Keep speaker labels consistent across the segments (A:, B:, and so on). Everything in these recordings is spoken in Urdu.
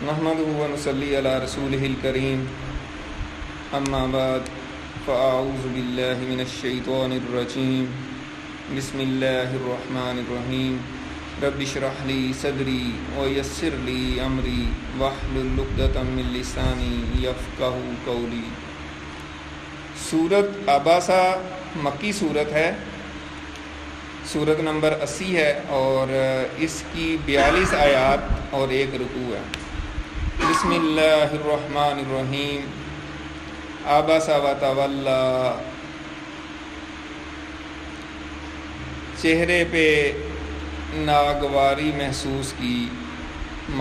A: نحمده ونصلي على رسوله الكريم اما بعد فاعوذ بالله من الشيطان الرجيم بسم الله الرحمن الرحيم رب اشرح لي صدري ويسر لي امري واحلل عقدة من لساني يفقهوا قولي۔ سورت عباسہ مکی صورت ہے، صورت نمبر 80 ہے اور اس کی 42 آیات اور ایک رکوع ہے۔ بسم اللہ الرحمن الرحیم۔ عبسہ وتولی، چہرے پہ ناگواری محسوس کی،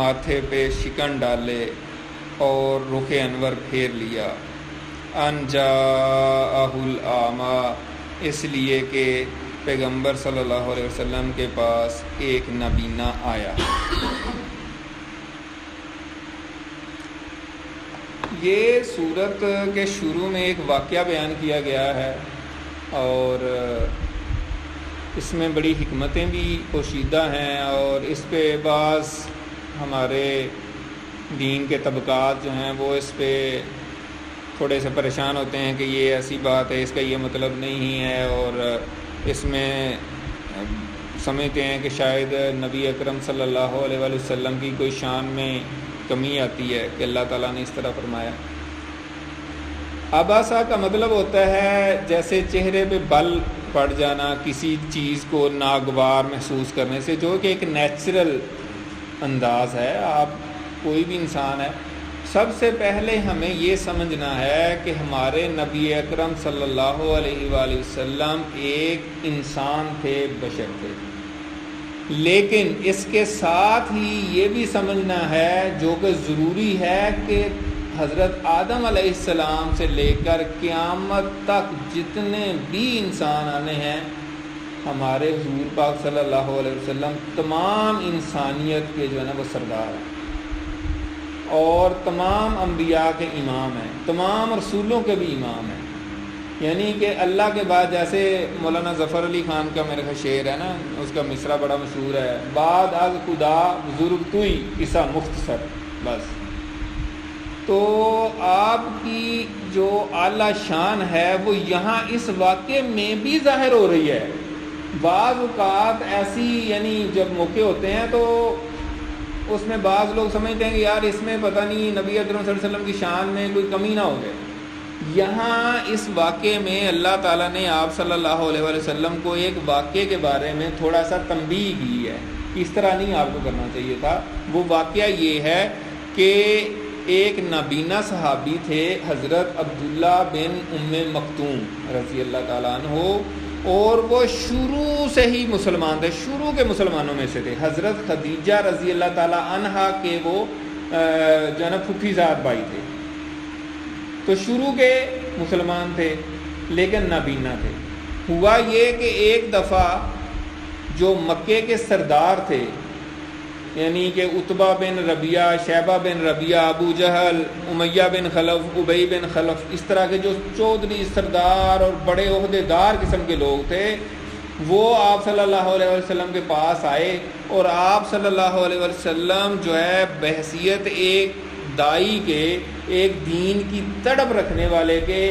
A: ماتھے پہ شکن ڈالے اور رخ انور پھیر لیا۔ ان جاءہ الاعمی، اس لیے کہ پیغمبر صلی اللہ علیہ وسلم کے پاس ایک نابینا آیا۔ یہ سورت کے شروع میں ایک واقعہ بیان کیا گیا ہے اور اس میں بڑی حکمتیں بھی پوشیدہ ہیں، اور اس پہ بعض ہمارے دین کے طبقات جو ہیں وہ اس پہ تھوڑے سے پریشان ہوتے ہیں کہ یہ ایسی بات ہے، اس کا یہ مطلب نہیں ہے، اور اس میں سمجھتے ہیں کہ شاید نبی اکرم صلی اللہ علیہ وآلہ وسلم کی کوئی شان میں کمی آتی ہے کہ اللہ تعالیٰ نے اس طرح فرمایا۔ عباسہ کا مطلب ہوتا ہے جیسے چہرے پہ بل پڑ جانا، کسی چیز کو ناگوار محسوس کرنے سے، جو کہ ایک نیچرل انداز ہے۔ آپ کوئی بھی انسان ہے، سب سے پہلے ہمیں یہ سمجھنا ہے کہ ہمارے نبی اکرم صلی اللہ علیہ وآلہ وسلم ایک انسان تھے، بشر تھے، لیکن اس کے ساتھ ہی یہ بھی سمجھنا ہے جو کہ ضروری ہے کہ حضرت آدم علیہ السلام سے لے کر قیامت تک جتنے بھی انسان آنے ہیں، ہمارے حضور پاک صلی اللہ علیہ وسلم تمام انسانیت کے جو ہے نا وہ سردار ہیں اور تمام انبیاء کے امام ہیں، تمام رسولوں کے بھی امام ہیں۔ یعنی کہ اللہ کے بعد، جیسے مولانا ظفر علی خان کا میرے کا شعر ہے نا، اس کا مصرع بڑا مشہور ہے، بعد از خدا بزرگ توئی قصہ مختصر، بس۔ تو آپ کی جو اعلیٰ شان ہے وہ یہاں اس واقعے میں بھی ظاہر ہو رہی ہے۔ بعض اوقات ایسی یعنی جب موقع ہوتے ہیں تو اس میں بعض لوگ سمجھتے ہیں کہ یار اس میں پتہ نہیں نبی اکرم صلی اللہ علیہ وسلم کی شان میں کوئی کمی نہ ہو جائے۔ یہاں اس واقعے میں اللہ تعالیٰ نے آپ صلی اللہ علیہ وآلہ وسلم کو ایک واقعے کے بارے میں تھوڑا سا تنبیہ کی ہے، اس طرح نہیں آپ کو کرنا چاہیے تھا۔ وہ واقعہ یہ ہے کہ ایک نابینا صحابی تھے، حضرت عبداللہ بن ام مکتوم رضی اللہ تعالیٰ عنہ، اور وہ شروع سے ہی مسلمان تھے، شروع کے مسلمانوں میں سے تھے۔ حضرت خدیجہ رضی اللہ تعالیٰ عنہا کے وہ جو ہے نا پھوپھی زاد بھائی تھے، تو شروع کے مسلمان تھے لیکن نابینا تھے۔ ہوا یہ کہ ایک دفعہ جو مکے کے سردار تھے، یعنی کہ عتبہ بن ربیعہ، شیبہ بن ربیعہ، ابو جہل، امیہ بن خلف، ابی بن خلف، اس طرح کے جو چودھری سردار اور بڑے عہدے دار قسم کے لوگ تھے، وہ آپ صلی اللہ علیہ وسلم کے پاس آئے، اور آپ صلی اللہ علیہ وسلم جو ہے بحیثیت ایک دائی کے، ایک دین کی تڑپ رکھنے والے کے،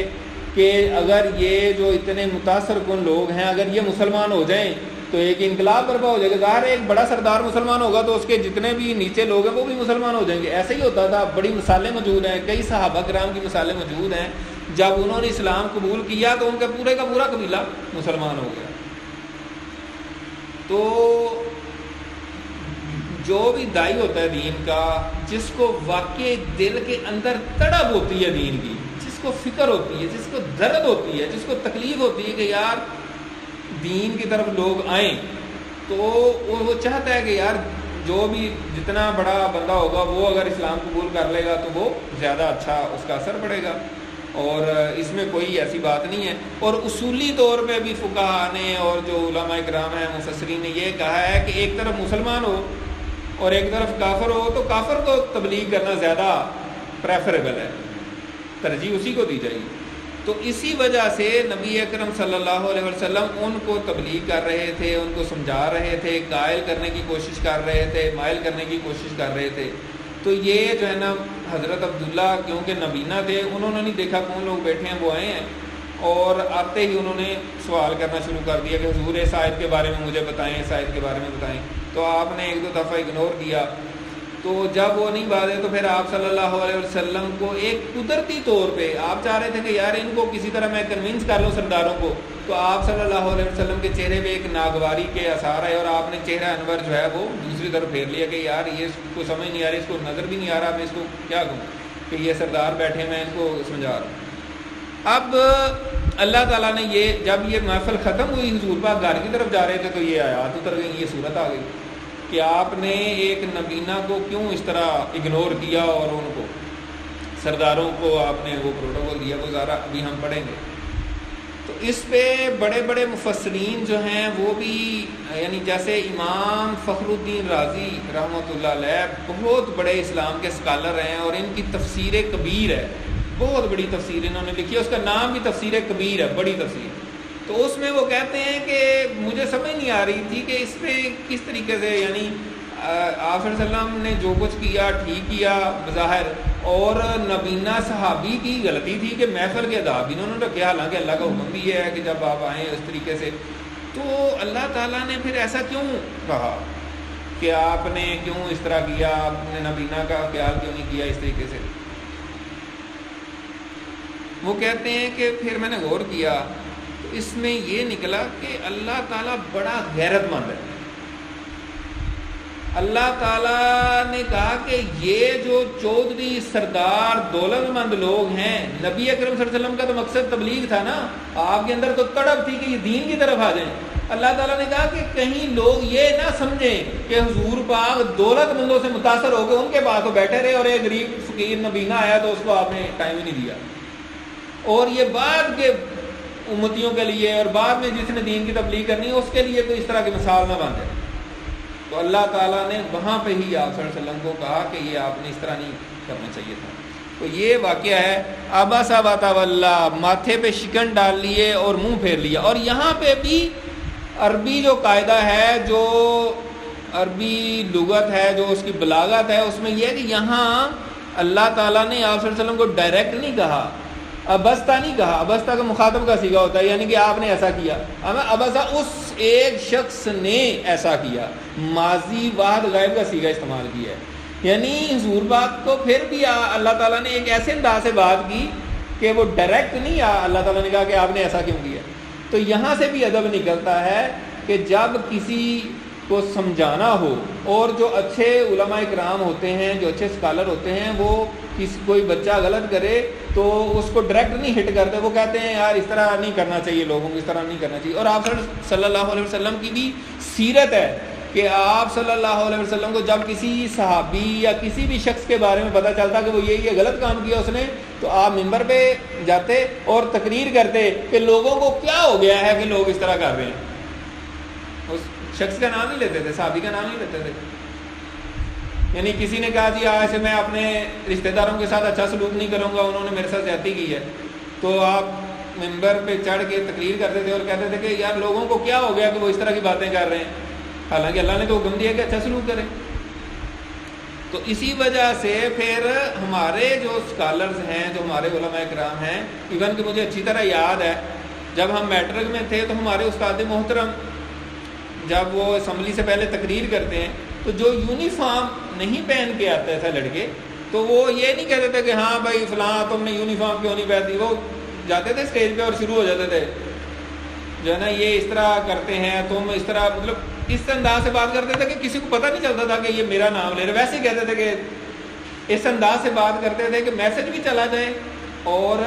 A: کہ اگر یہ جو اتنے متاثر کن لوگ ہیں اگر یہ مسلمان ہو جائیں تو ایک انقلاب برپا ہو جائے گا۔ ظاہر ہے ایک بڑا سردار مسلمان ہوگا تو اس کے جتنے بھی نیچے لوگ ہیں وہ بھی مسلمان ہو جائیں گے۔ ایسے ہی ہوتا تھا، بڑی مثالیں موجود ہیں، کئی صحابہ کرام کی مثالیں موجود ہیں، جب انہوں نے اسلام قبول کیا تو ان کا پورے کا پورا قبیلہ مسلمان ہو گیا۔ تو جو بھی دائی ہوتا ہے دین کا، جس کو واقعی دل کے اندر تڑپ ہوتی ہے دین کی، جس کو فکر ہوتی ہے، جس کو درد ہوتی ہے، جس کو تکلیف ہوتی ہے کہ یار دین کی طرف لوگ آئیں، تو وہ چاہتا ہے کہ یار جو بھی جتنا بڑا بندہ ہوگا وہ اگر اسلام قبول کر لے گا تو وہ زیادہ اچھا اس کا اثر پڑے گا، اور اس میں کوئی ایسی بات نہیں ہے۔ اور اصولی طور پہ بھی فقہاء نے اور جو علماء کرام ہیں، مفسرین نے یہ کہا ہے کہ ایک طرف مسلمان ہو اور ایک طرف کافر ہو تو کافر کو تبلیغ کرنا زیادہ پریفریبل ہے، ترجیح اسی کو دی جائے گی۔ تو اسی وجہ سے نبی اکرم صلی اللہ علیہ وسلم ان کو تبلیغ کر رہے تھے، ان کو سمجھا رہے تھے، قائل کرنے کی کوشش کر رہے تھے، مائل کرنے کی کوشش کر رہے تھے۔ تو یہ جو ہے نا حضرت عبداللہ کیونکہ نبینہ تھے، انہوں نے نہیں دیکھا کون لوگ بیٹھے ہیں، وہ آئے ہیں اور آتے ہی انہوں نے سوال کرنا شروع کر دیا کہ حضور اس آیت کے بارے میں مجھے بتائیں، اس آیت کے بارے میں بتائیں. تو آپ نے ایک دو دفعہ اگنور کیا. تو جب وہ نہیں بات ہے تو پھر آپ صلی اللہ علیہ وسلم کو ایک قدرتی طور پہ آپ چاہ رہے تھے کہ یار ان کو کسی طرح میں کنونس کر لوں سرداروں کو. تو آپ صلی اللہ علیہ وسلم کے چہرے پہ ایک ناگواری کے آثار ہے اور آپ نے چہرہ انور جو ہے وہ دوسری طرف پھیر لیا کہ یار یہ اس کو سمجھ نہیں آ رہی، اس کو نظر بھی نہیں آ رہا، میں اس کو کیا کہوں کہ یہ سردار بیٹھے میں ان کو سمجھا رہا ہوں. اب اللہ تعالیٰ نے جب یہ محفل ختم ہوئی، حضور پاک گھر کی طرف جا رہے تھے تو یہ آیات اتر گئی، یہ صورت آ گئی کہ آپ نے ایک نبینہ کو کیوں اس طرح اگنور کیا اور ان کو سرداروں کو آپ نے وہ پروٹوکول دیا. وہ ذرا ابھی ہم پڑھیں گے. تو اس پہ بڑے بڑے مفسرین جو ہیں وہ بھی، یعنی جیسے امام فخر الدین رازی رحمۃ اللہ علیہ بہت بڑے اسلام کے اسکالر ہیں اور ان کی تفسیر کبیر ہے، بہت بڑی تفسیر انہوں نے لکھی ہے، اس کا نام بھی تفسیر کبیر ہے، بڑی تفسیر. تو اس میں وہ کہتے ہیں کہ مجھے سمجھ نہیں آ رہی تھی کہ اس پہ کس طریقے سے، یعنی آپ صلی اللہ علیہ وسلم نے جو کچھ کیا ٹھیک کیا بظاہر، اور نبینہ صحابی کی غلطی تھی کہ محفل کے آداب انہوں نے رکھے، حالانکہ اللہ کا حکم بھی یہ ہے کہ جب آپ آئیں اس طریقے سے. تو اللہ تعالیٰ نے پھر ایسا کیوں کہا کہ آپ نے کیوں اس طرح کیا، آپ نے نبینہ کا خیال کیوں نہیں کیا اس طریقے سے. وہ کہتے ہیں کہ پھر میں نے غور کیا تو اس میں یہ نکلا کہ اللہ تعالیٰ بڑا غیرت مند ہے. اللہ تعالیٰ نے کہا کہ یہ جو چودھری سردار دولت مند لوگ ہیں، نبی اکرم صلی اللہ علیہ وسلم کا تو مقصد تبلیغ تھا نا، آپ کے اندر تو تڑپ تھی کہ یہ دین کی طرف آ جائیں. اللہ تعالیٰ نے کہا کہ کہیں لوگ یہ نہ سمجھیں کہ حضور پاک دولت مندوں سے متاثر ہو کے ان کے پاس تو بیٹھے رہے اور ایک غریب فقیر نبینہ آیا تو اس کو آپ نے ٹائم ہی نہیں دیا. اور یہ بعد کے امتیوں کے لیے اور بعد میں جس نے دین کی تبلیغ کرنی ہے اس کے لیے تو اس طرح کی مثال نہ بن جائے. تو اللہ تعالیٰ نے وہاں پہ ہی آپ صلی اللہ علیہ وسلم کو کہا کہ یہ آپ نے اس طرح نہیں کرنا چاہیے تھا. تو یہ واقعہ ہے. عبس وتولی، ماتھے پہ شکن ڈال لیے اور منہ پھیر لیا. اور یہاں پہ بھی عربی جو قاعدہ ہے، جو عربی لغت ہے، جو اس کی بلاغت ہے، اس میں یہ ہے کہ یہاں اللہ تعالیٰ نے آپ صلی اللہ علیہ وسلم کو ڈائریکٹ نہیں کہا، ابستا نہیں کہا. ابستا کا مخاطب کا صیغہ ہوتا ہے، یعنی کہ آپ نے ایسا کیا. ابسا اس ایک شخص نے ایسا کیا، ماضی واحد غائب کا صیغہ استعمال کیا ہے. یعنی حضور پاک کو پھر بھی اللہ تعالیٰ نے ایک ایسے انداز سے بات کی کہ وہ ڈائریکٹ نہیں اللہ تعالیٰ نے کہا کہ آپ نے ایسا کیوں کیا. تو یہاں سے بھی ادب نکلتا ہے کہ جب کسی کو سمجھانا ہو، اور جو اچھے علماء اکرام ہوتے ہیں، جو اچھے اسکالر ہوتے ہیں، وہ کوئی بچہ غلط کرے تو اس کو ڈائریکٹ نہیں ہٹ کرتے، وہ کہتے ہیں یار اس طرح نہیں کرنا چاہیے، لوگوں کو اس طرح نہیں کرنا چاہیے. اور آپ صلی اللہ علیہ وسلم کی بھی سیرت ہے کہ آپ صلی اللہ علیہ وسلم کو جب کسی صحابی یا کسی بھی شخص کے بارے میں پتہ چلتا کہ وہ یہ غلط کام کیا اس نے، تو آپ ممبر پہ جاتے اور تقریر کرتے کہ لوگوں کو کیا ہو گیا ہے کہ لوگ اس طرح کر رہے ہیں. اس شخص کا نام نہیں لیتے تھے، صحابی کا نام نہیں لیتے تھے. یعنی کسی نے کہا جی آج سے میں اپنے رشتہ داروں کے ساتھ اچھا سلوک نہیں کروں گا، انہوں نے میرے ساتھ زیادتی کی ہے، تو آپ ممبر پہ چڑھ کے تقریر کرتے تھے اور کہتے تھے کہ یار لوگوں کو کیا ہو گیا کہ وہ اس طرح کی باتیں کر رہے ہیں، حالانکہ اللہ نے تو حکم دیا کہ اچھا سلوک کریں. تو اسی وجہ سے پھر ہمارے جو اسکالرز ہیں، جو ہمارے علماء کرام ہیں، ایون کہ مجھے اچھی طرح یاد ہے جب ہم میٹرک میں تھے تو ہمارے استاد محترم جب وہ اسمبلی سے پہلے تقریر کرتے ہیں تو جو یونیفارم نہیں پہن کے آتے تھے لڑکے، تو وہ یہ نہیں کہتے تھے کہ ہاں بھائی فلاں تم نے یونیفارم کیوں نہیں پہنتی. وہ جاتے تھے اسٹیج پہ اور شروع ہو جاتے تھے جو ہے نا یہ اس طرح کرتے ہیں، تم اس طرح، مطلب اس انداز سے بات کرتے تھے کہ کسی کو پتہ نہیں چلتا تھا کہ یہ میرا نام لے رہے. ویسے ہی کہتے تھے کہ اس انداز سے بات کرتے تھے کہ میسج بھی چلا جائے اور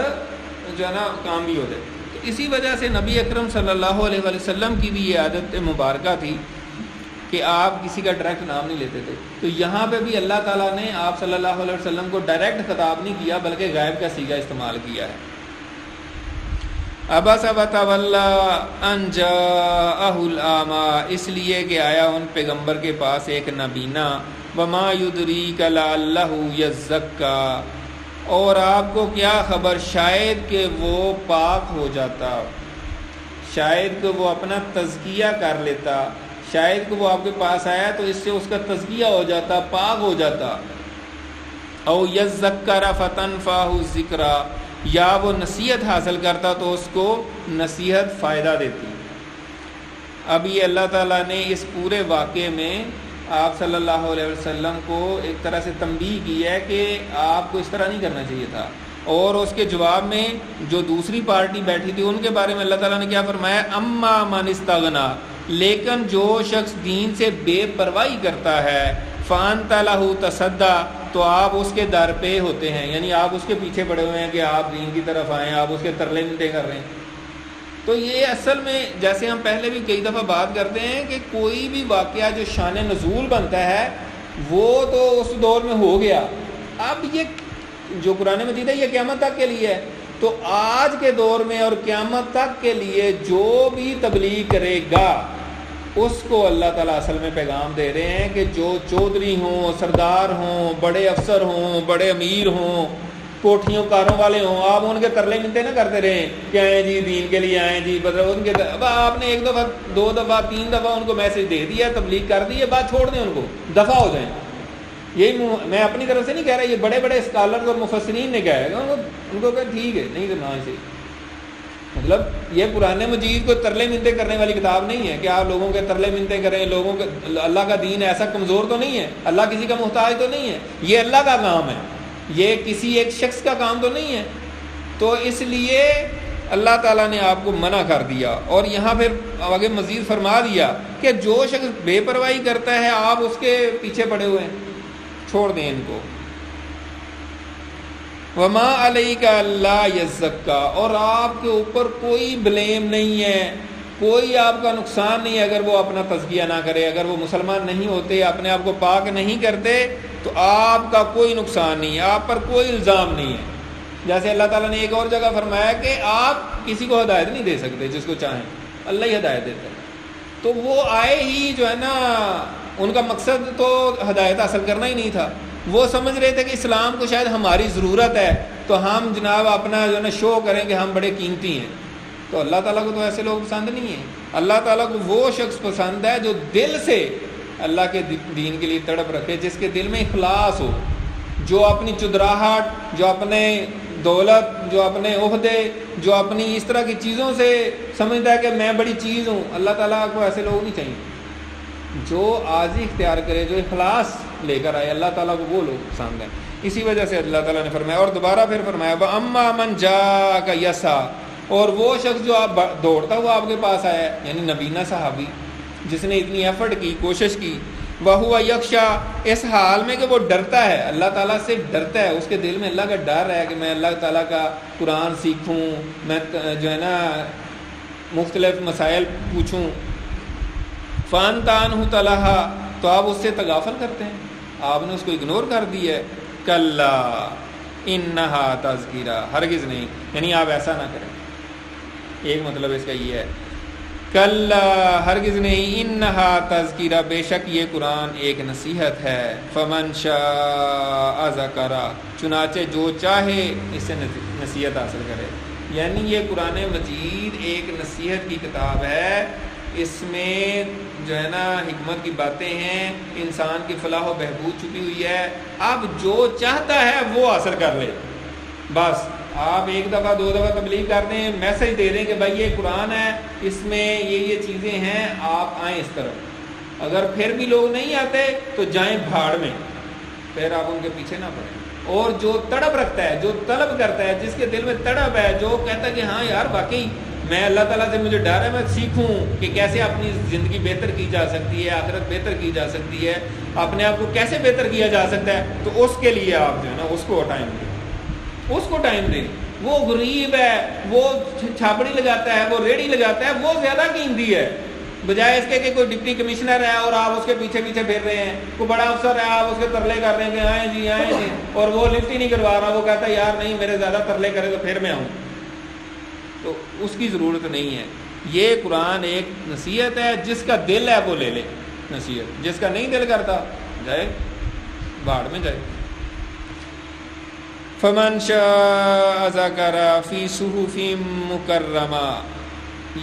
A: جو ہے نا کام بھی ہو جائے. تو اسی وجہ سے نبی اکرم صلی اللہ علیہ وسلم کی بھی یہ عادت مبارکہ تھی کہ آپ کسی کا ڈائریکٹ نام نہیں لیتے تھے. تو یہاں پہ بھی اللہ تعالیٰ نے آپ صلی اللہ علیہ وسلم کو ڈائریکٹ خطاب نہیں کیا بلکہ غائب کا صیغہ استعمال کیا ہے. عبس وتولی ان جاءہ الاعمی، اس لیے کہ آیا ان پیغمبر کے پاس ایک نبینہ، وما یدریک لعلہ یزکیٰ، اور آپ کو کیا خبر شاید کہ وہ پاک ہو جاتا، شاید کہ وہ اپنا تزکیہ کر لیتا، شاید کہ وہ آپ کے پاس آیا تو اس سے اس کا تزکیہ ہو جاتا، پاک ہو جاتا. او یذکر فتنفعہ الذکریٰ، یا وہ نصیحت حاصل کرتا تو اس کو نصیحت فائدہ دیتی۔ اب یہ اللہ تعالیٰ نے اس پورے واقعے میں آپ صلی اللہ علیہ وسلم کو ایک طرح سے تنبیہ کی ہے کہ آپ کو اس طرح نہیں کرنا چاہیے تھا، اور اس کے جواب میں جو دوسری پارٹی بیٹھی تھی ان کے بارے میں اللہ تعالیٰ نے کیا فرمایا، اما من استغنا، لیکن جو شخص دین سے بے پرواہی کرتا ہے، فانت لہ تصدی، تو آپ اس کے در پہ ہوتے ہیں، یعنی آپ اس کے پیچھے پڑے ہوئے ہیں کہ آپ دین کی طرف آئیں، آپ اس کے ترلے منتیں کر رہے ہیں۔ تو یہ اصل میں جیسے ہم پہلے بھی کئی دفعہ بات کرتے ہیں کہ کوئی بھی واقعہ جو شان نزول بنتا ہے وہ تو اس دور میں ہو گیا، اب یہ جو قرآن مجید ہے یہ قیامت تک کے لیے ہے، تو آج کے دور میں اور قیامت تک کے لیے جو بھی تبلیغ کرے گا اس کو اللہ تعالیٰ اصل میں پیغام دے رہے ہیں کہ جو چودھری ہوں، سردار ہوں، بڑے افسر ہوں، بڑے امیر ہوں، کوٹھیوں کاروں والے ہوں، آپ ان کے ترلے منتے نہ کرتے رہیں کہ آئیں جی دین کے لیے آئیں جی، مطلب ان کے اب آپ نے ایک دفعہ، دو دفعہ، تین دفعہ ان کو میسج دے دیا، تبلیغ کر دی ہے، بات چھوڑ دیں، ان کو دفع ہو جائیں۔ یہی میں اپنی طرف سے نہیں کہہ رہا، یہ بڑے بڑے اسکالرز اور مفسرین نے کہا ہے، ان کو کہ ٹھیک ہے نہیں کرنا ایسے، مطلب یہ قرآن مجید کو ترلے منتے کرنے والی کتاب نہیں ہے کہ آپ لوگوں کے ترلے منتے کریں، لوگوں کے، اللہ کا دین ایسا کمزور تو نہیں ہے، اللہ کسی کا محتاج تو نہیں ہے، یہ اللہ کا کام ہے، یہ کسی ایک شخص کا کام تو نہیں ہے۔ تو اس لیے اللہ تعالیٰ نے آپ کو منع کر دیا، اور یہاں پھر آگے مزید فرما دیا کہ جو شخص بے پرواہی کرتا ہے آپ اس کے پیچھے پڑے ہوئے ہیں، چھوڑ دیں ان کو۔ وما علیک الا یزکا، اور آپ کے اوپر کوئی بلیم نہیں ہے، کوئی آپ کا نقصان نہیں ہے اگر وہ اپنا تزکیہ نہ کرے، اگر وہ مسلمان نہیں ہوتے، اپنے آپ کو پاک نہیں کرتے تو آپ کا کوئی نقصان نہیں ہے، آپ پر کوئی الزام نہیں ہے۔ جیسے اللہ تعالیٰ نے ایک اور جگہ فرمایا کہ آپ کسی کو ہدایت نہیں دے سکتے، جس کو چاہیں اللہ ہی ہدایت دیتا ہے۔ تو وہ آئے ہی جو ہے نا، ان کا مقصد تو ہدایت حاصل کرنا ہی نہیں تھا، وہ سمجھ رہے تھے کہ اسلام کو شاید ہماری ضرورت ہے تو ہم جناب اپنا جو ہے نا شو کریں کہ ہم بڑے قیمتی ہیں۔ تو اللہ تعالیٰ کو تو ایسے لوگ پسند نہیں ہیں، اللہ تعالیٰ کو وہ شخص پسند ہے جو دل سے اللہ کے دین کے لیے تڑپ رکھے، جس کے دل میں اخلاص ہو، جو اپنی چدراہٹ، جو اپنے دولت، جو اپنے عہدے، جو اپنی اس طرح کی چیزوں سے سمجھتا ہے کہ میں بڑی چیز ہوں۔ اللہ تعالیٰ کو ایسے لوگ نہیں چاہیے، جو عاجزی اختیار کرے، جو اخلاص لے کر آئے، اللہ تعالیٰ کو وہ لوگ پسند ہیں۔ اسی وجہ سے اللہ تعالیٰ نے فرمایا، اور دوبارہ پھر فرمایا وَأَمَّا مَنْ جَاءَكَ يَسْعَىٰ، اور وہ شخص جو آپ دوڑتا ہوا آپ کے پاس آیا، یعنی نبینا صحابی جس نے اتنی ایفرٹ کی، کوشش کی، وَهُوَ يَخْشَىٰ، اس حال میں کہ وہ ڈرتا ہے، اللہ تعالیٰ سے ڈرتا ہے، اس کے دل میں اللہ کا ڈر ہے کہ میں اللہ تعالیٰ کا قرآن سیکھوں، میں جو ہے نا مختلف مسائل پوچھوں، فَأَنْتَ عَنْهُ تَلَهَا، تو آپ اس سے تغافل کرتے ہیں، آپ نے اس کو اگنور کر دی ہے۔ کلا انہا تذکرہ، ہرگز نہیں، یعنی آپ ایسا نہ کریں۔ ایک مطلب اس کا یہ ہے، کلا ہرگز نہیں، انہا تذکرہ، بے شک یہ قرآن ایک نصیحت ہے، فمن شاء ذکرہ، چنانچہ جو چاہے اس سے نصیحت حاصل کرے۔ یعنی یہ قرآن مجید ایک نصیحت کی کتاب ہے، اس میں جو ہے نا حکمت کی باتیں ہیں، انسان کی فلاح و بہبود چھپی ہوئی ہے، اب جو چاہتا ہے وہ حاصل کر لے۔ بس آپ ایک دفعہ دو دفعہ تبلیغ کر دیں، میسج دے دیں کہ بھائی یہ قرآن ہے، اس میں یہ چیزیں ہیں، آپ آئیں اس طرف۔ اگر پھر بھی لوگ نہیں آتے تو جائیں بھاڑ میں، پھر آپ ان کے پیچھے نہ پڑیں۔ اور جو تڑپ رکھتا ہے، جو طلب کرتا ہے، جس کے دل میں تڑپ ہے، جو کہتا ہے کہ ہاں یار واقعی میں اللہ تعالیٰ سے مجھے ڈر ہے، میں سیکھوں کہ کیسے اپنی زندگی بہتر کی جا سکتی ہے، آخرت بہتر کی جا سکتی ہے، اپنے آپ کو کیسے بہتر کیا جا سکتا ہے، تو اس کے لیے آپ جو ہے نا اس کو ٹائم دیں، اس کو ٹائم دیں۔ وہ غریب ہے، وہ چھاپڑی لگاتا ہے، وہ ریڑھی لگاتا ہے، وہ زیادہ قیمتی ہے، بجائے اس کے کہ کوئی ڈپٹی کمشنر ہے اور آپ اس کے پیچھے پیچھے پھر رہے ہیں، کوئی بڑا افسر ہے آپ اس کے ترلے کر رہے ہیں کہ آئیں جی آئیں جی، اور وہ لفٹ ہی نہیں کروا رہا، وہ کہتا ہے یار نہیں میرے زیادہ ترلے کرے تو پھر میں آؤں، تو اس کی ضرورت نہیں ہے۔ یہ قرآن ایک نصیحت ہے، جس کا دل ہے وہ لے لے نصیحت، جس کا نہیں دل کرتا جائے بھاڑ میں جائے۔ فمن شاء ذکر فی صحف مکرمہ،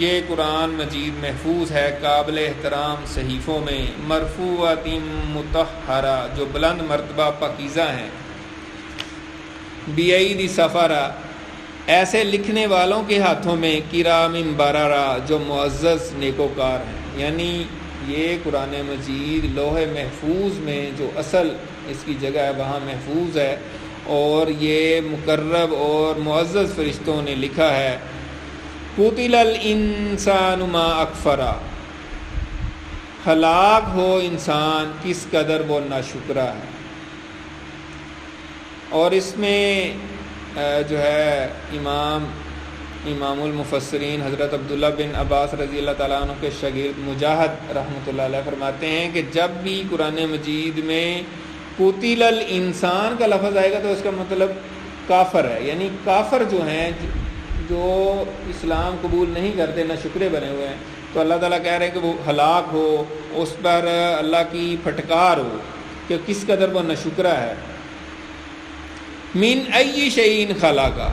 A: یہ قرآن مجید محفوظ ہے قابل احترام صحیفوں میں، مرفوعۃ مطہرہ، جو بلند مرتبہ پاکیزہ ہیں، بیعید سفرا، ایسے لکھنے والوں کے ہاتھوں میں، کرام بررا، جو معزز نیکوکار ہیں. یعنی یہ قرآن مجید لوح محفوظ میں جو اصل اس کی جگہ ہے وہاں محفوظ ہے، اور یہ مقرب اور معزز فرشتوں نے لکھا ہے. قتل الانسان ما اکفرا، ہلاک ہو انسان کس قدر وہ ناشکرا ہے. اور اس میں جو ہے امام المفسرین حضرت عبداللہ بن عباس رضی اللہ تعالیٰ عنہ کے شاگرد مجاہد رحمۃ اللہ علیہ فرماتے ہیں کہ جب بھی قرآن مجید میں قتل الانسان کا لفظ آئے گا تو اس کا مطلب کافر ہے. یعنی کافر جو ہیں، جو اسلام قبول نہیں کرتے، نہ شکرے بنے ہوئے ہیں، تو اللہ تعالیٰ کہہ رہے ہیں کہ وہ ہلاک ہو، اس پر اللہ کی پھٹکار ہو کہ کس قدر وہ ناشکرا ہے. من ای شیء خلقا،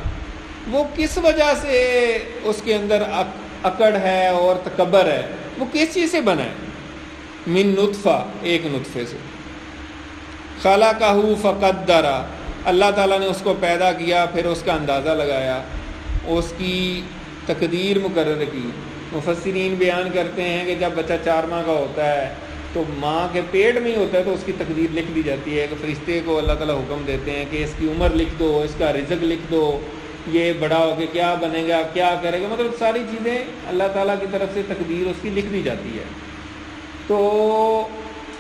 A: وہ کس وجہ سے اس کے اندر اکڑ ہے اور تکبر ہے، وہ کس چیز سے بنا ہے. من نطفہ، ایک نطفے سے. خلقہ فقدر، اللہ تعالیٰ نے اس کو پیدا کیا پھر اس کا اندازہ لگایا، اس کی تقدیر مقرر کی. مفسرین بیان کرتے ہیں کہ جب بچہ 4 ماہ کا ہوتا ہے تو ماں کے پیٹ میں ہی ہوتا ہے تو اس کی تقدیر لکھ دی جاتی ہے کہ فرشتے کو اللہ تعالیٰ حکم دیتے ہیں کہ اس کی عمر لکھ دو، اس کا رزق لکھ دو، یہ بڑا ہو کے کیا بنے گا، کیا کرے گا. مطلب ساری چیزیں اللہ تعالیٰ کی طرف سے تقدیر اس کی لکھ دی جاتی ہے. تو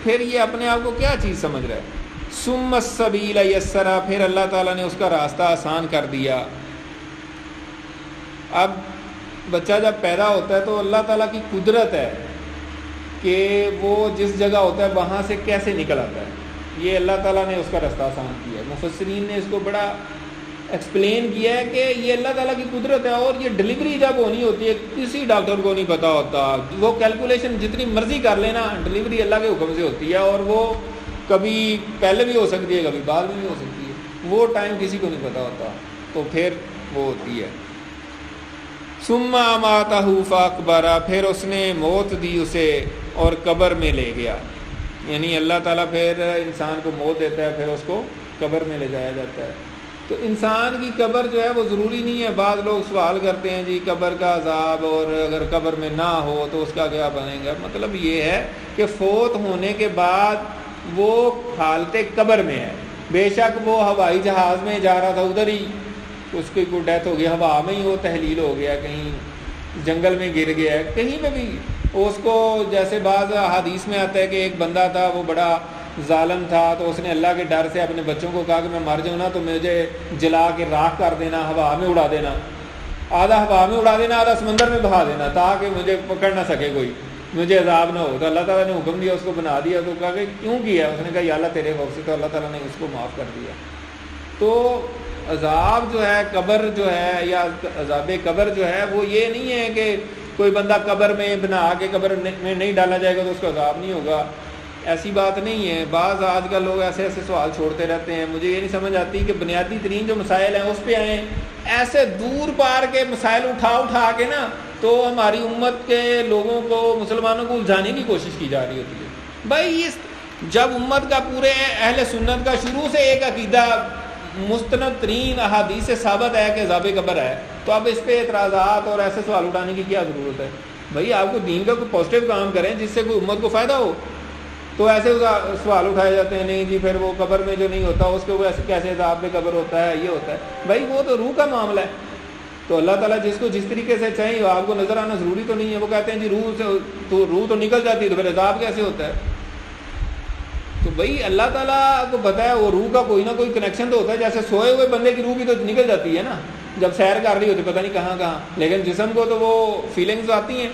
A: پھر یہ اپنے آپ کو کیا چیز سمجھ رہا ہے. ثم السبیل یسرا، پھر اللہ تعالیٰ نے اس کا راستہ آسان کر دیا. اب بچہ جب پیدا ہوتا ہے تو اللہ تعالیٰ کی قدرت ہے کہ وہ جس جگہ ہوتا ہے وہاں سے کیسے نکل آتا ہے. یہ اللہ تعالیٰ نے اس کا راستہ آسان کیا ہے. مفسرین نے اس کو بڑا ایکسپلین کیا ہے کہ یہ اللہ تعالیٰ کی قدرت ہے. اور یہ ڈلیوری جب ہونی ہوتی ہے کسی ڈاکٹر کو نہیں پتہ ہوتا، وہ کیلکولیشن جتنی مرضی کر لینا، ڈلیوری اللہ کے حکم سے ہوتی ہے، اور وہ کبھی پہلے بھی ہو سکتی ہے کبھی بعد میں بھی ہو سکتی ہے، وہ ٹائم کسی کو نہیں پتہ ہوتا. تو پھر وہ ہوتی ہے. ثم اماتہ فاقبرہ، پھر اس نے موت دی اسے اور قبر میں لے گیا. یعنی اللہ تعالیٰ پھر انسان کو موت دیتا ہے، پھر اس کو قبر میں لے جایا جاتا ہے. تو انسان کی قبر جو ہے وہ ضروری نہیں ہے. بعض لوگ سوال کرتے ہیں جی قبر کا عذاب، اور اگر قبر میں نہ ہو تو اس کا کیا بنے گا. مطلب یہ ہے کہ فوت ہونے کے بعد وہ حالت قبر میں ہے. بے شک وہ ہوائی جہاز میں جا رہا تھا، ادھر ہی اس کی کوئی ڈیتھ ہو گئی، ہوا میں ہی وہ تحلیل ہو گیا، کہیں جنگل میں گر گیا ہے، کہیں پہ بھی اس کو. جیسے بعض حدیث میں آتا ہے کہ ایک بندہ تھا وہ بڑا ظالم تھا، تو اس نے اللہ کے ڈر سے اپنے بچوں کو کہا کہ میں مر جاؤں نا تو مجھے جلا کے راکھ کر دینا، ہوا میں اڑا دینا، آدھا ہوا میں اڑا دینا، آدھا سمندر میں بہا دینا، تاکہ مجھے پکڑ نہ سکے کوئی، مجھے عذاب نہ ہو. تو اللہ تعالیٰ نے حکم دیا، اس کو بنا دیا. تو کہا کہ کیوں کیا؟ اس نے کہا یا اللہ تیرے خوف سے. تو اللہ تعالیٰ نے اس کو معاف کر دیا. تو عذاب جو ہے قبر جو ہے، یا عذاب قبر جو ہے، وہ یہ نہیں ہے کہ کوئی بندہ قبر میں بنا کے قبر میں نہیں ڈالا جائے گا تو اس کو عذاب نہیں ہوگا. ایسی بات نہیں ہے. بعض آج کل لوگ ایسے ایسے سوال چھوڑتے رہتے ہیں. مجھے یہ نہیں سمجھ آتی کہ بنیادی ترین جو مسائل ہیں اس پہ آئیں. ایسے دور پار کے مسائل اٹھا کے نا تو ہماری امت کے لوگوں کو، مسلمانوں کو الجھانے کی کوشش کی جا رہی ہوتی ہے. بھائی جب امت کا، پورے اہل سنت کا شروع سے ایک عقیدہ مستند ترین احادیث سے ثابت ہے کہ عذاب قبر ہے، تو اب اس پہ اعتراضات اور ایسے سوال اٹھانے کی کیا ضرورت ہے؟ بھائی آپ کو دین کا کوئی پازیٹیو کام کریں جس سے کوئی امت کو فائدہ ہو. تو ایسے سوال اٹھائے جاتے ہیں، نہیں جی پھر وہ قبر میں جو نہیں ہوتا اس کو کیسے عذاب میں قبر ہوتا ہے، یہ ہوتا ہے. بھائی وہ تو روح کا معاملہ ہے. تو اللہ تعالیٰ جس کو جس طریقے سے چاہیں آپ کو نظر آنا ضروری تو نہیں ہے. وہ کہتے ہیں جی روح تو نکل جاتی ہے تو پھر عذاب کیسے ہوتا ہے؟ تو بھائی اللہ تعالیٰ کو پتہ ہے وہ روح کا کوئی نہ کوئی کنیکشن تو ہوتا ہے. جیسے سوئے ہوئے بندے کی روح بھی تو نکل جاتی ہے نا جب سیر کر رہی ہوتی، پتہ نہیں کہاں کہاں، لیکن جسم کو تو وہ فیلنگز آتی ہیں.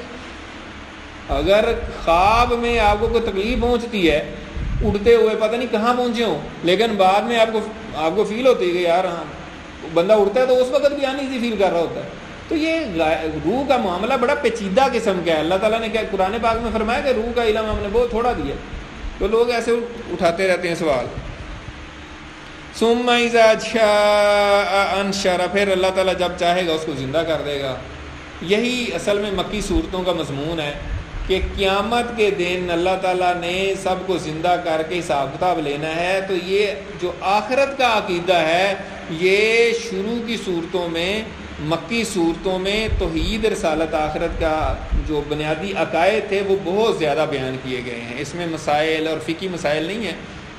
A: اگر خواب میں آپ کو کوئی تکلیف پہنچتی ہے اڑتے ہوئے، پتہ نہیں کہاں پہنچے ہوں، لیکن بعد میں آپ کو فیل ہوتی ہے کہ یار ہاں بندہ اڑتا ہے تو اس وقت بھی انایزی فیل کر رہا ہوتا ہے. تو یہ روح کا معاملہ بڑا پیچیدہ قسم کا ہے. اللہ تعالیٰ نے کیا قرآن پاک میں فرمایا کہ روح کا علم ہم نے بہت تھوڑا دیا. تو لوگ ایسے اٹھاتے رہتے ہیں سوال. ثم اذا شاء انشر، پھر اللہ تعالیٰ جب چاہے گا اس کو زندہ کر دے گا. یہی اصل میں مکی صورتوں کا مضمون ہے کہ قیامت کے دن اللہ تعالیٰ نے سب کو زندہ کر کے حساب کتاب لینا ہے. تو یہ جو آخرت کا عقیدہ ہے یہ شروع کی صورتوں میں، مکی صورتوں میں توحید رسالت آخرت کا جو بنیادی عقائد تھے وہ بہت زیادہ بیان کیے گئے ہیں. اس میں مسائل اور فقہی مسائل نہیں ہیں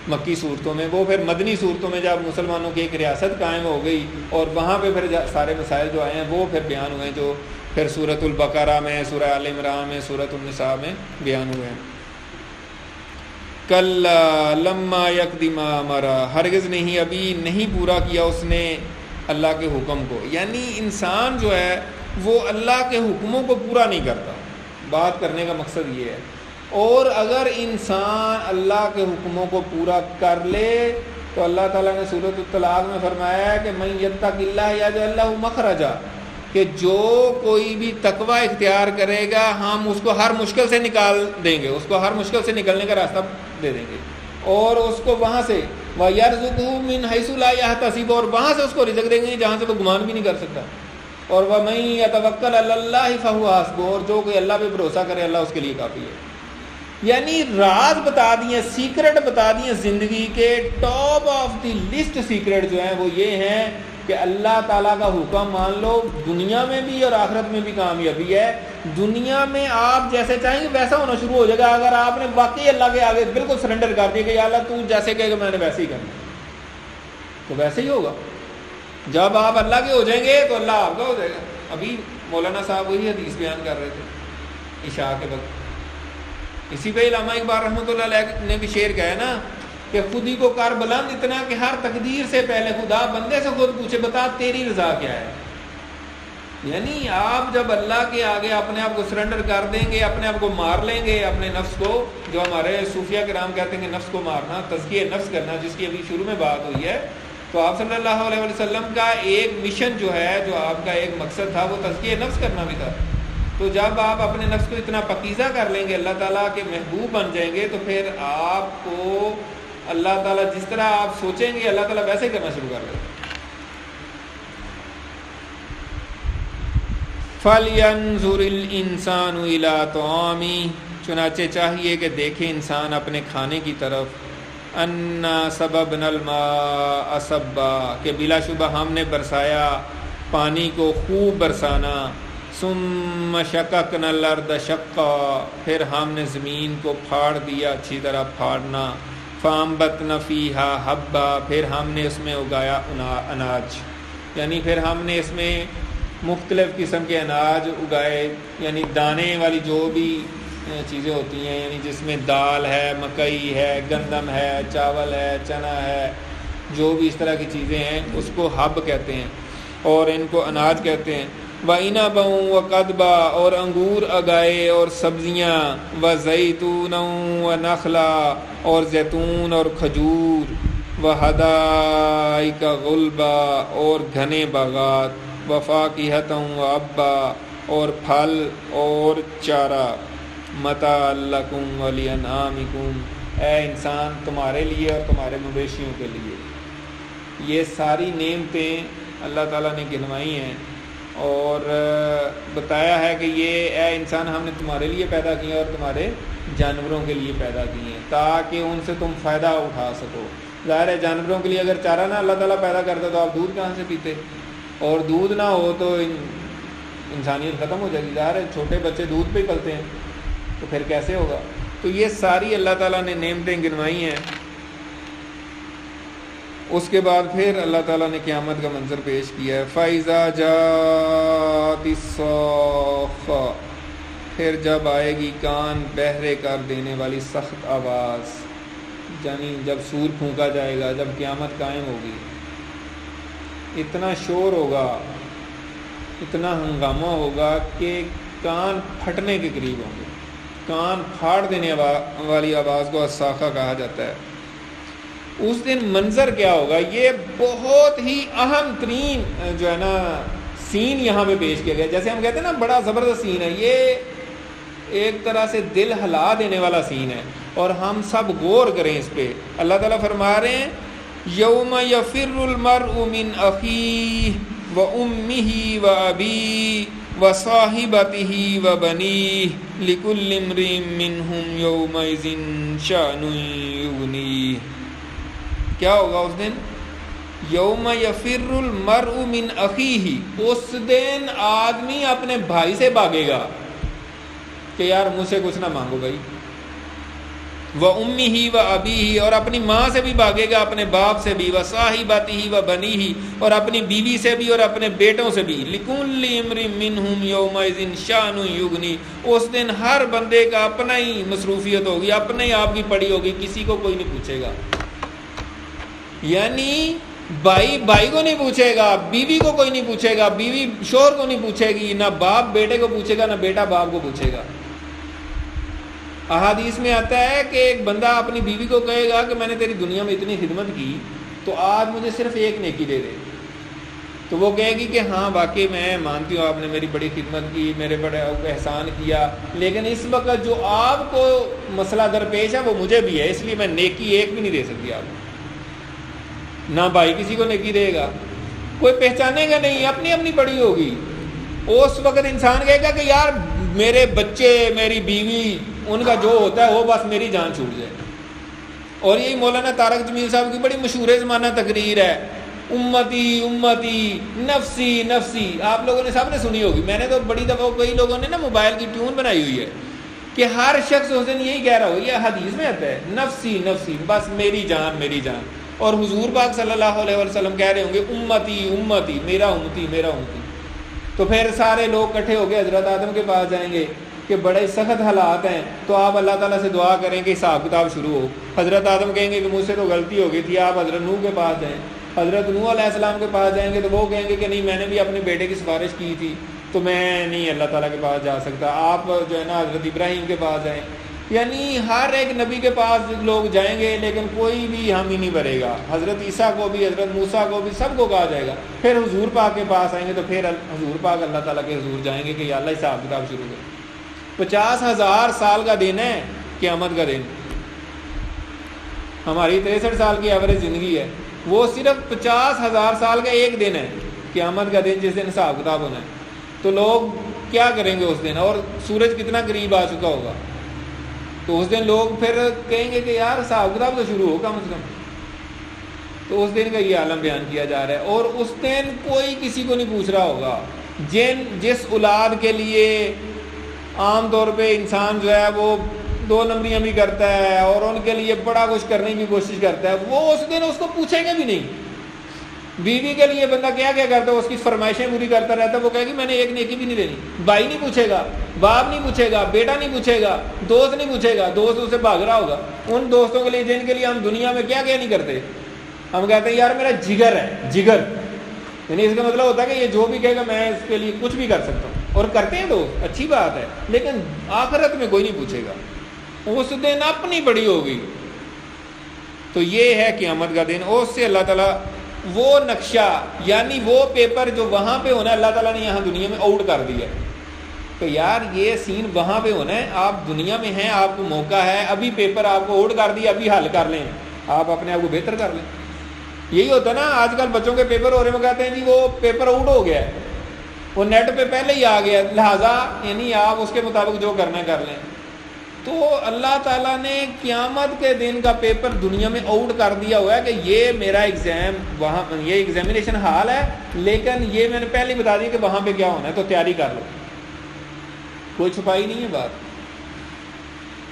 A: مکی صورتوں میں. وہ پھر مدنی صورتوں میں جب مسلمانوں کی ایک ریاست قائم ہو گئی اور وہاں پہ پھر سارے مسائل جو آئے ہیں وہ پھر بیان ہوئے، جو پھر سورۃ البقرہ میں، سورہ آل عمران میں، سورۃ النساء میں بیان ہوئے ہیں. کلا لما یقدم ما امرا، ہرگز نہیں، ابھی نہیں پورا کیا اس نے اللہ کے حکم کو. یعنی انسان جو ہے وہ اللہ کے حکموں کو پورا نہیں کرتا. بات کرنے کا مقصد یہ ہے. اور اگر انسان اللہ کے حکموں کو پورا کر لے تو اللہ تعالیٰ نے سورۃ الطلاق میں فرمایا ہے کہ من یتق اللہ یجعل لہ مخرجا، کہ جو کوئی بھی تقوی اختیار کرے گا ہم اس کو ہر مشکل سے نکال دیں گے، اس کو ہر مشکل سے نکلنے کا راستہ دے دیں گے، اور اس کو وہاں سے وَيَرْزُقْهُ مِنْ حَيْثُ لَا يَحْتَسِبُ، اور وہاں سے اس کو رزق دیں گے جہاں سے وہ گمان بھی نہیں کر سکتا. اور وَمَن يَتَوَكَّلْ عَلَى اللَّهِ فَهُوَ حَسْبُهُ، اور جو کوئی اللہ پہ بھروسہ کرے اللہ اس کے لیے کافی ہے. یعنی راز بتا دیے، سیکرٹ بتا دیے زندگی کے. Top of the list secret جو ہیں وہ یہ ہیں کہ اللہ تعالیٰ کا حکم مان لو، دنیا میں بھی اور آخرت میں بھی کامیابی ہے. دنیا میں آپ جیسے چاہیں گے ویسا ہونا شروع ہو جائے گا اگر آپ نے واقعی اللہ کے آگے بالکل سرنڈر کر دیا کہ یا اللہ تو جیسے کہے گا میں نے ویسے ہی کرنا، تو ویسے ہی ہوگا. جب آپ اللہ کے ہو جائیں گے تو اللہ آپ کا ہو جائے گا. ابھی مولانا صاحب وہی حدیث بیان کر رہے تھے عشاء کے وقت. اسی پہ علامہ اقبال رحمۃ اللہ علیہ نے بھی شعر کہا ہے نا کہ خودی کو کر بلند اتنا کہ ہر تقدیر سے پہلے خدا بندے سے خود پوچھے بتا تیری رضا کیا ہے. یعنی آپ جب اللہ کے آگے اپنے آپ کو سرنڈر کر دیں گے، اپنے آپ کو مار لیں گے، اپنے نفس کو، جو ہمارے صوفیہ کرام کہتے ہیں کہ نفس کو مارنا، تزکیہ نفس کرنا، جس کی ابھی شروع میں بات ہوئی ہے، تو آپ صلی اللہ علیہ وسلم کا ایک مشن جو ہے، جو آپ کا ایک مقصد تھا وہ تزکیہ نفس کرنا بھی تھا. تو جب آپ اپنے نفس کو اتنا پاکیزہ کر لیں گے، اللہ تعالیٰ کے محبوب بن جائیں گے، تو پھر آپ کو اللہ تعالیٰ جس طرح آپ سوچیں گے اللہ تعالیٰ ویسے ہی کرنا شروع کر دے گا. فَلْيَنْظُرِ الْإِنسَانُ إِلَىٰ طَعَامِهِ، چنانچہ چاہیے کہ دیکھے انسان اپنے کھانے کی طرف. أَنَّا سَبَبْنَا الْمَاءَ صَبًّا، کہ بلا شبہ ہم نے برسایا پانی کو خوب برسانا. ثُمَّ شَقَقْنَا الْأَرْضَ شَقًّا، پھر ہم نے زمین کو پھاڑ دیا اچھی طرح پھاڑنا. فَأَنبَتْنَا فِيهَا حَبًّا، پھر ہم نے اس میں اگایا اناج، یعنی پھر ہم نے اس میں مختلف قسم کے اناج اگائے، یعنی دانے والی جو بھی چیزیں ہوتی ہیں، یعنی جس میں دال ہے، مکئی ہے، گندم ہے، چاول ہے، چنا ہے، جو بھی اس طرح کی چیزیں ہیں اس کو حب کہتے ہیں اور ان کو اناج کہتے ہیں. وَإِنَبًا وَقَضْبًا، اور انگور اگائے اور سبزیاں. وَزَيْتُونًا وَنَخْلًا، اور زیتون اور کھجور. وَحَدَائِقَ غُلْبًا، اور گھنے باغات. وَفَاكِهَةً وَأَبًّا، اور پھل اور چارہ. مَتَاعًا لَكُمْ وَلِأَنْعَامِكُمْ، اے انسان تمہارے لیے اور تمہارے مویشیوں کے لیے. یہ ساری نعمتیں اللہ تعالیٰ نے گنوائی ہیں اور بتایا ہے کہ یہ اے انسان ہم نے تمہارے لیے پیدا کیے اور تمہارے جانوروں کے لیے پیدا کیے ہیں تاکہ ان سے تم فائدہ اٹھا سکو. ظاہر ہے جانوروں کے لیے اگر چارہ نہ اللہ تعالیٰ پیدا کرتا تو آپ دودھ کہاں سے پیتے، اور دودھ نہ ہو تو انسانیت ختم ہو جائے گی. ظاہر ہے چھوٹے بچے دودھ پہ ہی پلتے ہیں تو پھر کیسے ہوگا. تو یہ ساری اللہ تعالیٰ نے نعمتیں گنوائی ہیں. اس کے بعد پھر اللہ تعالیٰ نے قیامت کا منظر پیش کیا ہے. فَإِذَا جَاءَتِ الصَّاخَّةُ، پھر جب آئے گی کان بہرے کر دینے والی سخت آواز، یعنی جب سور پھونکا جائے گا، جب قیامت قائم ہوگی، اتنا شور ہوگا، اتنا ہنگامہ ہوگا کہ کان پھٹنے کے قریب ہوں گے. کان پھاڑ دینے والی آواز کو الصاخہ کہا جاتا ہے. اس دن منظر کیا ہوگا، یہ بہت ہی اہم ترین جو ہے نا سین یہاں پہ پیش کیا گیا. جیسے ہم کہتے ہیں نا بڑا زبردست سین ہے، یہ ایک طرح سے دل ہلا دینے والا سین ہے اور ہم سب غور کریں اس پہ. اللہ تعالیٰ فرما رہے ہیں یوم یفر المرء من اخیہ وامہ وابیہ وصاحبتہ وبنیہ لکل امرئ منہم یومئذ شأن یغنیہ. کیا ہوگا اس دن؟ یوم یفر المرء من اخیہ، اس دن آدمی اپنے بھائی سے بھاگے گا کہ یار مجھ سے کچھ نہ مانگو بھائی، وَأُمِّهِ وَأَبِيهِ، اور اپنی ماں سے بھی بھاگے گا، اپنے باپ سے بھی، وَصَاحِبَتِهِ وَبَنِيهِ، اور اپنی بیوی سے بھی اور اپنے بیٹوں سے بھی، لِكُلِّ امْرٍ مِّنْهُمْ يَوْمَئِذٍ شَأْنٌ يُغْنِيهِ، اس دن ہر بندے کا اپنا ہی مصروفیت ہوگی، اپنے آپ کی پڑی ہوگی، کسی کو کوئی نہیں پوچھے گا۔ یعنی بھائی کو نہیں پوچھے گا، بیوی کو کوئی نہیں پوچھے گا، بیوی شوہر کو نہیں پوچھے گی، نہ باپ بیٹے کو پوچھے گا، نہ بیٹا باپ کو پوچھے گا۔ احادیث میں آتا ہے کہ ایک بندہ اپنی بیوی کو کہے گا کہ میں نے تیری دنیا میں اتنی خدمت کی تو آج مجھے صرف ایک نیکی دے دے، تو وہ کہے گی کہ ہاں واقعی میں مانتی ہوں آپ نے میری بڑی خدمت کی، میرے بڑے احسان کیا، لیکن اس وقت جو آپ کو مسئلہ درپیش ہے وہ مجھے بھی ہے، اس لیے میں نیکی ایک بھی نہیں دے سکتی آپ کو۔ نہ بھائی کسی کو نیکی دے گا، کوئی پہچانے گا نہیں، اپنی اپنی پڑی ہوگی۔ اس وقت انسان کہے گا کہ یار میرے بچے، میری بیوی، ان کا جو ہوتا ہے وہ بس میری جان چھوٹ جائے۔ اور یہی مولانا طارق جمیل صاحب کی بڑی مشہور زمانہ تقریر ہے، امتی امتی نفسی نفسی، آپ لوگوں نے سب نے سنی ہوگی، میں نے تو بڑی دفعہ کئی لوگوں نے نا موبائل کی ٹیون بنائی ہوئی ہے کہ ہر شخص اس دن یہی کہہ رہا ہو، یہ حدیث میں آتا ہے نفسی نفسی، بس میری جان میری جان۔ اور حضور پاک صلی اللہ علیہ وسلم کہہ رہے ہوں گے امتی امتی، میرا امتی میرا امتی۔ تو پھر سارے لوگ کٹھے ہو کے حضرت آدم کے پاس جائیں گے کہ بڑے سخت حالات ہیں، تو آپ اللہ تعالیٰ سے دعا کریں کہ حساب کتاب شروع ہو۔ حضرت آدم کہیں گے کہ مجھ سے تو غلطی ہو گئی تھی، آپ حضرت نوح کے پاس جائیں۔ حضرت نوح علیہ السلام کے پاس جائیں گے تو وہ کہیں گے کہ نہیں میں نے بھی اپنے بیٹے کی سفارش کی تھی تو میں نہیں اللہ تعالیٰ کے پاس جا سکتا، آپ جو ہے نا حضرت ابراہیم کے پاس جائیں۔ یعنی ہر ایک نبی کے پاس لوگ جائیں گے لیکن کوئی بھی حامی نہیں بھرے گا، حضرت عیسیٰ کو بھی، حضرت موسیٰ کو بھی، سب کو کہا جائے گا۔ پھر حضور پاک کے پاس آئیں گے تو پھر حضور پاک اللہ تعالیٰ کے حضور جائیں گے کہ یا اللہ حساب کتاب شروع کریں۔ 50,000 سال کا دن ہے قیامت کا دن، ہماری 63 سال کی ایوریج زندگی ہے، وہ صرف 50,000 سال کا ایک دن ہے قیامت کا دن، جس دن حساب کتاب ہونا ہے۔ تو لوگ کیا کریں گے اس دن، اور سورج کتنا قریب آ چکا ہوگا، تو اس دن لوگ پھر کہیں گے کہ یار حساب کتاب تو شروع ہو کم از کم۔ تو اس دن کا یہ عالم بیان کیا جا رہا ہے، اور اس دن کوئی کسی کو نہیں پوچھ رہا ہوگا۔ جس اولاد کے لیے عام طور پہ انسان جو ہے وہ 2 نمبریاں بھی کرتا ہے اور ان کے لیے بڑا کچھ کرنے کی کوشش کرتا ہے، وہ اس دن اس کو پوچھیں گے بھی نہیں۔ بیوی کے لیے بندہ کیا کرتا ہے، اس کی فرمائشیں پوری کرتا رہتا ہے، وہ کہے گی میں نے ایک نیکی بھی نہیں دینی۔ بھائی نہیں پوچھے گا، باپ نہیں پوچھے گا، بیٹا نہیں پوچھے گا، دوست نہیں پوچھے گا، دوست اسے بھاگ رہا ہوگا۔ ان دوستوں کے لیے جن کے لیے ہم دنیا میں کیا نہیں کرتے، ہم کہتے ہیں یار میرا جگر ہے، جگر، یعنی اس کا مطلب ہوتا ہے کہ یہ جو بھی کہے گا میں اس کے لیے کچھ بھی کر سکتا ہوں، اور کرتے ہیں تو اچھی بات ہے، لیکن آخرت میں کوئی نہیں پوچھے گا، اس دن اپنی بڑی ہوگی۔ تو یہ ہے قیامت کا دن، اور اس سے اللہ تعالیٰ وہ نقشہ یعنی وہ پیپر جو وہاں پہ ہونا ہے اللہ تعالیٰ نے یہاں دنیا میں آؤٹ کر دیا ہے کہ یار یہ سین وہاں پہ ہونا ہے، آپ دنیا میں ہیں، آپ کو موقع ہے، ابھی پیپر آپ کو آؤٹ کر دیا، ابھی حل کر لیں، آپ اپنے آپ کو بہتر کر لیں۔ یہی ہوتا ہے نا آج کل بچوں کے پیپر ہو رہے ہیں، وہ کہتے ہیں جی وہ پیپر آؤٹ ہو گیا ہے، وہ نیٹ پہ پہلے ہی آ گیا، لہٰذا یعنی آپ اس کے مطابق جو کرنا ہے کر لیں۔ تو اللہ تعالیٰ نے قیامت کے دن کا پیپر دنیا میں آؤٹ کر دیا ہوا ہے کہ یہ میرا ایگزام وہاں، یہ ایگزامینیشن ہال ہے، لیکن یہ میں نے پہلے ہی بتا دیا کہ وہاں پہ کیا ہونا ہے، تو تیاری کر لو، کوئی چھپائی نہیں ہے بات۔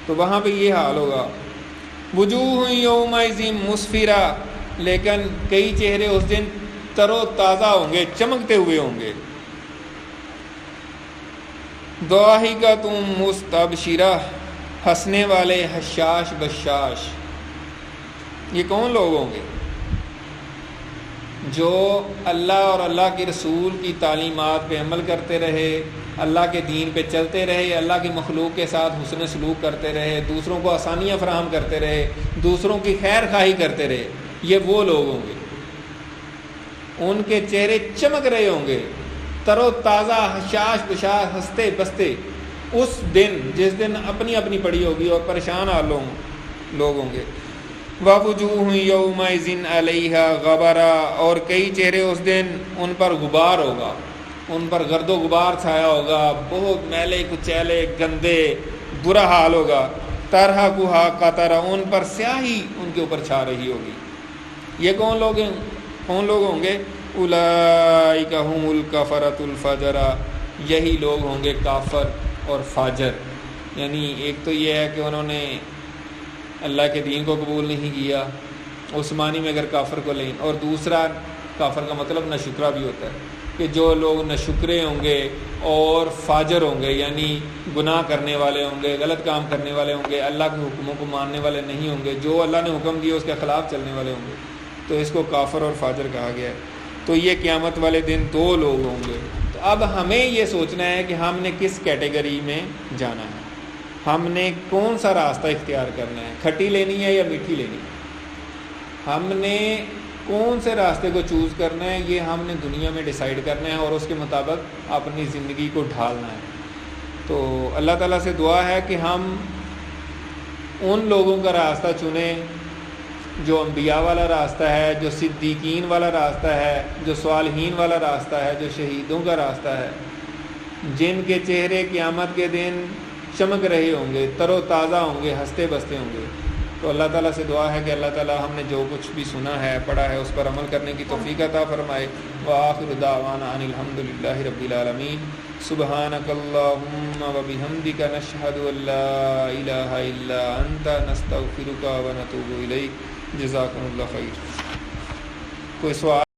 A: تو وہاں پہ یہ حال ہوگا، وجوہ یومئذ مسفرہ، لیکن کئی چہرے اس دن تر و تازہ ہوں گے، چمکتے ہوئے ہوں گے، ضاحکۃ مستبشرہ، ہنسنے والے، حشاش بشاش۔ یہ کون لوگ ہوں گے؟ جو اللہ اور اللہ کے رسول کی تعلیمات پہ عمل کرتے رہے، اللہ کے دین پہ چلتے رہے، اللہ کی مخلوق کے ساتھ حسن سلوک کرتے رہے، دوسروں کو آسانیاں فراہم کرتے رہے، دوسروں کی خیر خواہی کرتے رہے، یہ وہ لوگ ہوں گے۔ ان کے چہرے چمک رہے ہوں گے، تر و تازہ، حشاش بشاش، ہنستے بستے، اس دن جس دن اپنی اپنی پڑی ہوگی اور پریشان لوگ ہوں گے۔ وَوُجُوهٌ يَوْمَئِذٍ عَلَيْهَا غَبَرَةٌ، اور کئی چہرے اس دن ان پر غبار ہوگا، ان پر گرد و غبار چھایا ہوگا، بہت میلے کچیلے گندے برا حال ہوگا۔ تَرْهَقُهَا قَتَرَةٌ، ان پر سیاہی ان کے اوپر چھا رہی ہوگی۔ یہ کون لوگ ہیں؟ کون لوگ ہوں گے؟ اولئک هم الکفرۃ الفجرہ، یہی لوگ ہوں گے کافر اور فاجر. یعنی ایک تو یہ ہے کہ انہوں نے اللہ کے دین کو قبول نہیں کیا، اس معنی میں اگر کافر کو لیں، اور دوسرا کافر کا مطلب ناشکرا بھی ہوتا ہے کہ جو لوگ ناشکرے ہوں گے اور فاجر ہوں گے، یعنی گناہ کرنے والے ہوں گے، غلط کام کرنے والے ہوں گے، اللہ کے حکموں کو ماننے والے نہیں ہوں گے، جو اللہ نے حکم دیا اس کے خلاف چلنے والے ہوں گے، تو اس کو کافر اور فاجر کہا گیا ہے. تو یہ قیامت والے دن دو لوگ ہوں گے. تو اب ہمیں یہ سوچنا ہے کہ ہم نے کس کیٹیگری میں جانا ہے، ہم نے کون سا راستہ اختیار کرنا ہے، کھٹی لینی ہے یا میٹھی لینی ہے، ہم نے کون سے راستے کو چوز کرنا ہے، یہ ہم نے دنیا میں ڈیسائیڈ کرنا ہے اور اس کے مطابق اپنی زندگی کو ڈھالنا ہے. تو اللہ تعالیٰ سے دعا ہے کہ ہم ان لوگوں کا راستہ چنیں جو انبیاء والا راستہ ہے، جو صدیقین والا راستہ ہے، جو صالحین والا راستہ ہے، جو شہیدوں کا راستہ ہے، جن کے چہرے قیامت کے دن چمک رہے ہوں گے، تر و تازہ ہوں گے، ہنستے بستے ہوں گے. تو اللہ تعالیٰ سے دعا ہے کہ اللہ تعالیٰ ہم نے جو کچھ بھی سنا ہے، پڑھا ہے، اس پر عمل کرنے کی توفیق عطا فرمائے. وآخر دعوانا ان الحمد للہ رب العالمین. سبحانک اللہم وبحمدک نشہد ان لا الہ الا انت نستغفرک ونتوب الیک. جزاکم اللہ خیر. کوئی سوال؟